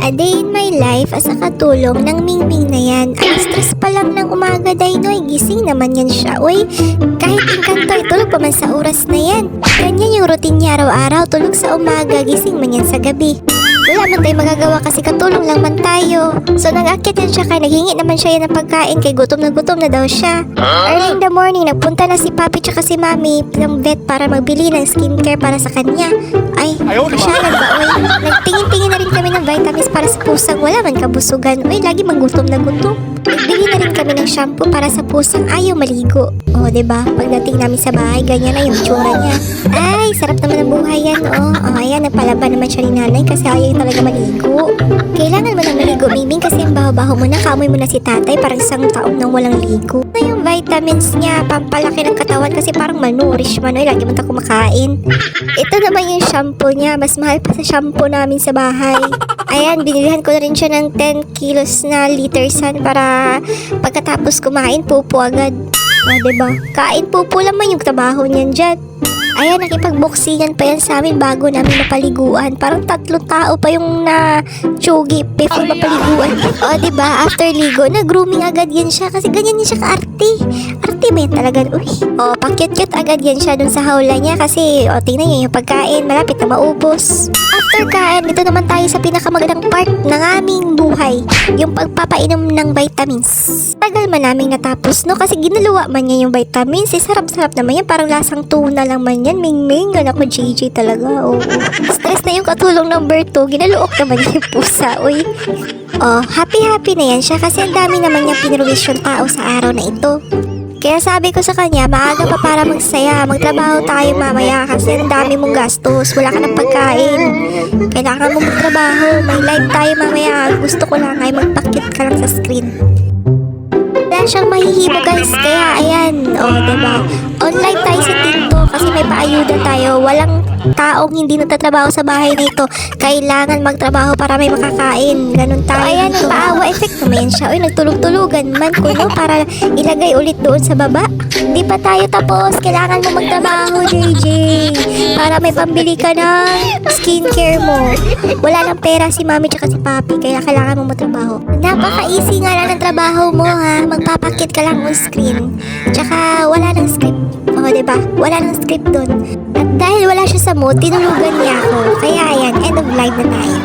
A day in my life as a katulong ng Mingming na yan. Alas stress pa lang ng umaga, Dinoy. Gising naman yan siya. Uy, kahit inkantoy, tulog pa man sa oras na yan. Ganyan yung routine niya araw-araw. Tulog sa umaga, gising man yan sa gabi. Wala man tayo magagawa kasi katulong lang man tayo. So nag-akit yan siya kaya naghingi naman siya yan ng pagkain kay gutom na daw siya. Early in the morning, nagpunta na si Papi tsaka si Mami ng vet para magbili ng skincare para sa kanya. Ay, pasyalan ba, uy? Nagtingin-tingin na rin kami ng vitamins para sa pusang wala man kabusugan. Uy, lagi manggutom na gutom. Nagbili na rin kami ng shampoo para sa pusang ayaw maligo. O, diba? Pagdating namin sa bahay, ganyan na yung tsura niya. Ay, sarap naman ang buhay yan, oh. O, ayan, nagpalaban naman siya ni nanay kasi ayaw talaga maligo. Kailangan mo nang maligo, Miming, kasi ang baho-baho mo na. Kaamoy mo na si tatay, parang isang taon nang walang ligo. Na yung vitamins niya, pampalaki ng katawan kasi parang malnourish man. Uy, lagi mo na kumakain. Ito naman yung shampoo niya. Mas mahal pa sa shampoo namin sa bahay. Ayan, binilihan ko na rin siya ng 10 kilos na litersan para pagkatapos kumain, pupo agad. O, diba? Kain pupo naman yung trabaho niyan dyan. Ayan, nakipagboxingan pa yan sa amin bago namin mapaliguan. Parang 3 tao pa yung na-tsugi before mapaliguan. O, diba? After ligo, nag-grooming agad yan siya kasi ganyan yan siya ka-arte. Arte ba yan talaga? Uy. O, pakyut-kyut agad yan siya dun sa hawla niya kasi, o, tingnan niyo yung pagkain, malapit na maubos. After kain, dito naman tayo sa pinakamagandang part ng aming buhay, yung pagpapainom ng vitamins. Tagal man namin natapos, no? Kasi ginaluwa man niya yung vitamins. Sarap-sarap naman yan. Parang lasang tuna lang man yan. Ming-ming. Gan ako, JJ talaga. Oo. Stress na yung katulong number 2. Ginaluok naman niya yung pusa. Uy. Oh, happy-happy na yan siya kasi ang dami naman niyang pinruwish yung tao sa araw na ito. Kaya sabi ko sa kanya, maaga pa para magsaya. Magtrabaho tayo mamaya kasi ang dami mong gastos. Wala ka ng pagkain. Kailangan mo magtrabaho. May live tayo mamaya. Gusto ko lang ay magpakit ka lang sa screen. Wala siyang mahihimo guys. Kaya ayan. O, diba? Online tayo sa TikTok kasi may paayuda tayo. Walang taong hindi nagtatrabaho sa bahay na ito. Kailangan magtrabaho para may makakain. Ganun tayo. Ayan, ang paawa effect naman siya. Uy, nagtulog-tulugan man ko, no? Para ilagay ulit doon sa baba. Hindi pa tayo tapos. Kailangan mo magtrabaho, JJ. Para may pambili ka ng skincare mo. Wala lang pera si Mami tsaka si Papi. Kaya kailangan mo magtrabaho. Napaka-easy nga lang ng trabaho mo, ha? Magpapakit ka lang on screen. Tsaka wala nang script. O, diba? Wala nang script doon. At dahil wala siya sa mood, tinulugan niya ako. Kaya ayan, end of live na tayo.